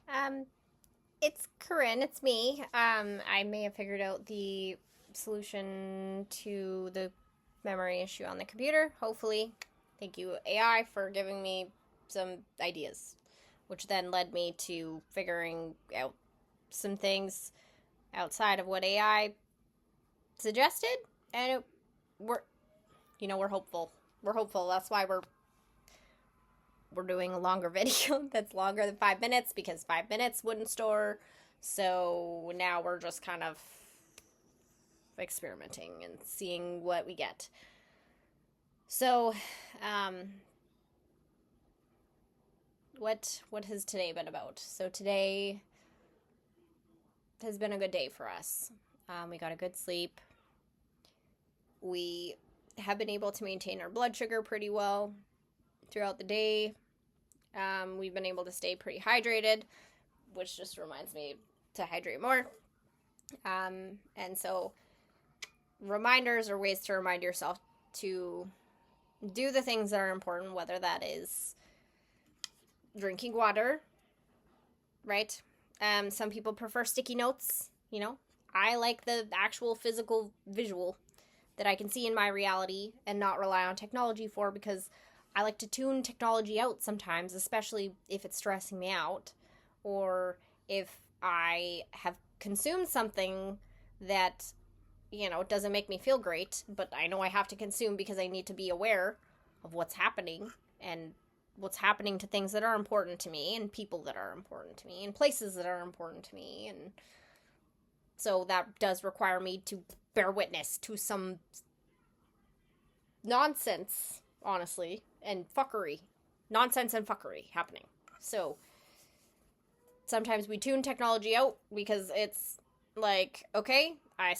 Um, it's Corinne, it's me. I may have figured out the solution to the memory issue on the computer, hopefully. Thank you, AI, for giving me some ideas, which then led me to figuring out some things outside of what AI suggested, and we're, we're hopeful. We're hopeful. That's why we're doing a longer video that's longer than 5 minutes because 5 minutes wouldn't store. So now we're just kind of experimenting and seeing what we get. So, what has today been about? So today has been a good day for us. We got a good sleep. We have been able to maintain our blood sugar pretty well throughout the day. We've been able to stay pretty hydrated, which just reminds me to hydrate more. And so reminders are ways to remind yourself to do the things that are important, whether that is drinking water, right? Some people prefer sticky notes, I like the actual physical visual that I can see in my reality and not rely on technology for, because I like to tune technology out sometimes, especially if it's stressing me out, or if I have consumed something that, doesn't make me feel great, but I know I have to consume because I need to be aware of what's happening and what's happening to things that are important to me and people that are important to me and places that are important to me. And so that does require me to bear witness to some nonsense, honestly, and fuckery. Nonsense and fuckery happening. So sometimes we tune technology out because it's like, okay, I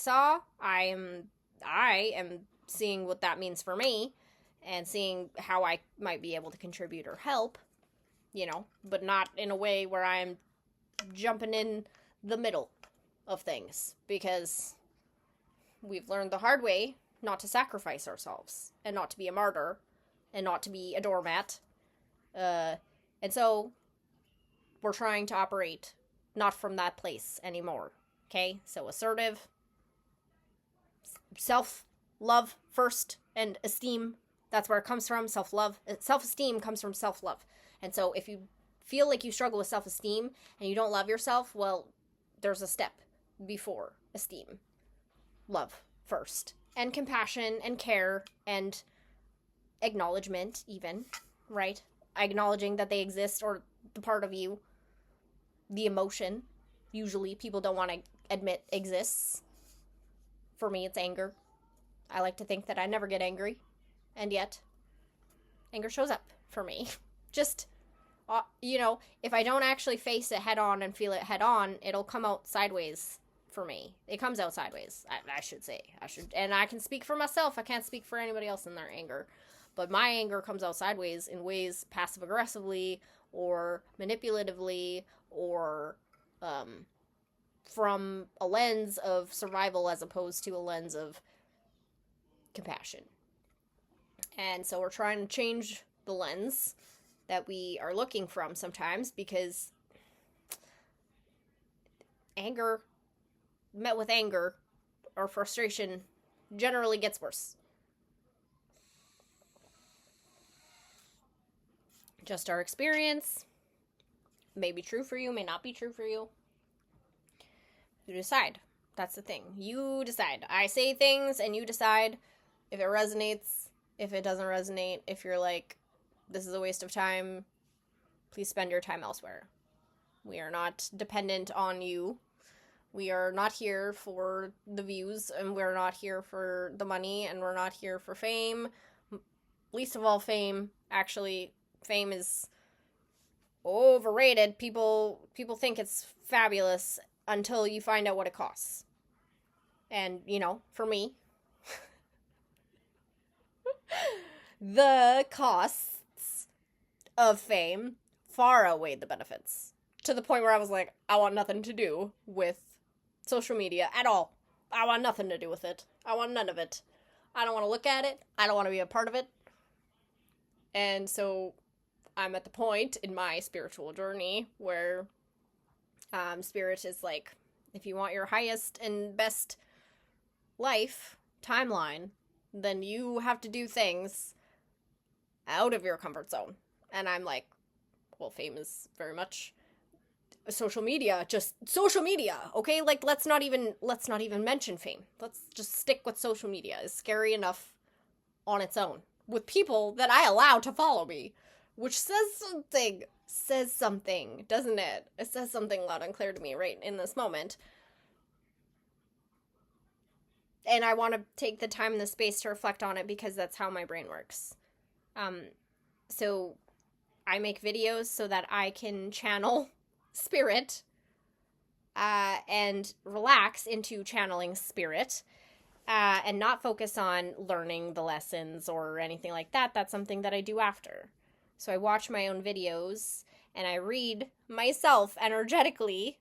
am seeing what that means for me and seeing how I might be able to contribute or help, but not in a way where I'm jumping in the middle of things, because we've learned the hard way not to sacrifice ourselves and not to be a martyr and not to be a doormat. And so we're trying to operate not from that place anymore. Okay? So assertive, self-love first, and esteem. That's where it comes from. Self-love. Self-esteem comes from self-love. And so if you feel like you struggle with self-esteem and you don't love yourself, well, there's a step before esteem. Love first. And compassion and care and acknowledgement, even, right? Acknowledging that they exist, or the part of you, the emotion, usually people don't want to admit exists. For me, it's anger. I like to think that I never get angry, and yet anger shows up for me. Just, if I don't actually face it head on and feel it head on, it'll come out sideways for me. It comes out sideways, I should say. And I can speak for myself. I can't speak for anybody else in their anger. But my anger comes out sideways in ways passive-aggressively or manipulatively or from a lens of survival as opposed to a lens of compassion. And so we're trying to change the lens that we are looking from sometimes, because anger met with anger or frustration generally gets worse. Just our experience. May be true for you, may not be true for you. You decide. That's the thing. You decide. I say things and you decide if it resonates, if it doesn't resonate, if you're like, this is a waste of time, please spend your time elsewhere. We are not dependent on you. We are not here for the views, and we're not here for the money, and we're not here for fame. Least of all fame. Actually, fame is overrated. People think it's fabulous until you find out what it costs. And, for me, the costs of fame far outweighed the benefits. To the point where I was like, I want nothing to do with social media at all. I want nothing to do with it. I want none of it. I don't want to look at it. I don't want to be a part of it. And so I'm at the point in my spiritual journey where Spirit is like, if you want your highest and best life timeline, then you have to do things out of your comfort zone. And I'm like, well, fame is very much social media, just social media, okay? Like, let's not even mention fame. Let's just stick with social media. It's scary enough on its own with people that I allow to follow me, which says something, doesn't it? It says something loud and clear to me right in this moment. And I want to take the time and the space to reflect on it because that's how my brain works. So I make videos so that I can channel spirit and relax into channeling spirit and not focus on learning the lessons or anything like that. That's something that I do after. So I watch my own videos and I read myself energetically.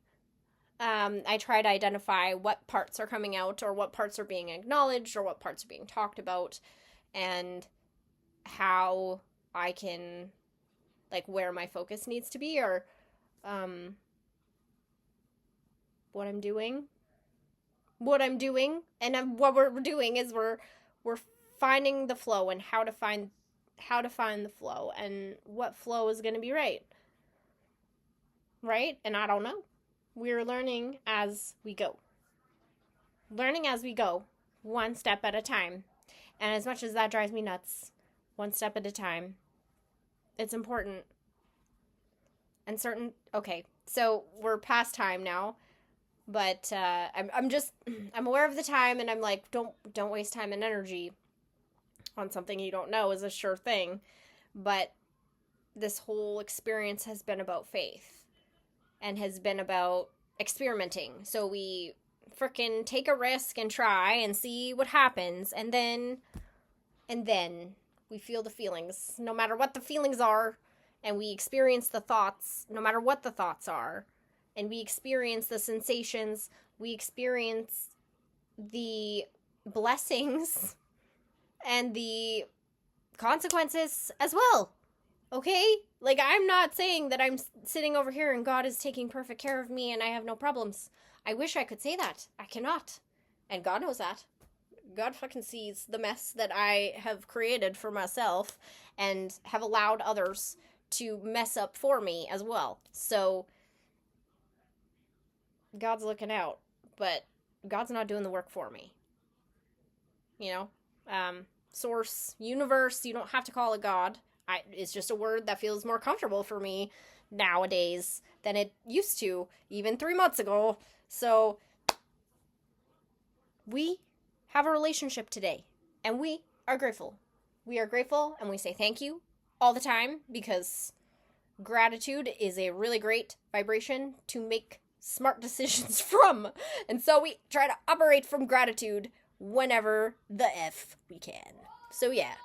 I try to identify what parts are coming out or what parts are being acknowledged or what parts are being talked about and how I can, like, where my focus needs to be or what I'm doing. And what we're doing is we're finding the flow and how to find the flow and what flow is going to be right. Right? And I don't know. We're learning as we go. Learning as we go, one step at a time. And as much as that drives me nuts, one step at a time, it's important. And okay, so we're past time now, but I'm aware of the time, and I'm like, don't waste time and energy on something you don't know is a sure thing. But this whole experience has been about faith. And has been about experimenting. So we frickin' take a risk and try and see what happens. And then we feel the feelings, no matter what the feelings are. And we experience the thoughts, no matter what the thoughts are. And we experience the sensations. We experience the blessings and the consequences as well. Okay? Like, I'm not saying that I'm sitting over here and God is taking perfect care of me and I have no problems. I wish I could say that. I cannot. And God knows that. God fucking sees the mess that I have created for myself and have allowed others to mess up for me as well. So, God's looking out. But God's not doing the work for me. You know? Source, universe, you don't have to call it God. It's just a word that feels more comfortable for me nowadays than it used to, even 3 months ago. So, we have a relationship today, and we are grateful. We are grateful, and we say thank you all the time, because gratitude is a really great vibration to make smart decisions from. And so we try to operate from gratitude whenever the F we can. So, yeah.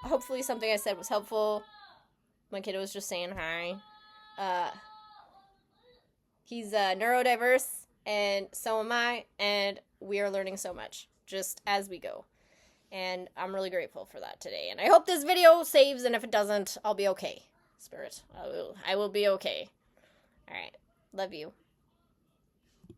Hopefully something I said was helpful. My kid was just saying hi. He's neurodiverse, and so am I, and we are learning so much, just as we go. And I'm really grateful for that today. And I hope this video saves, and if it doesn't, I'll be okay. Spirit, I will be okay. Alright, love you.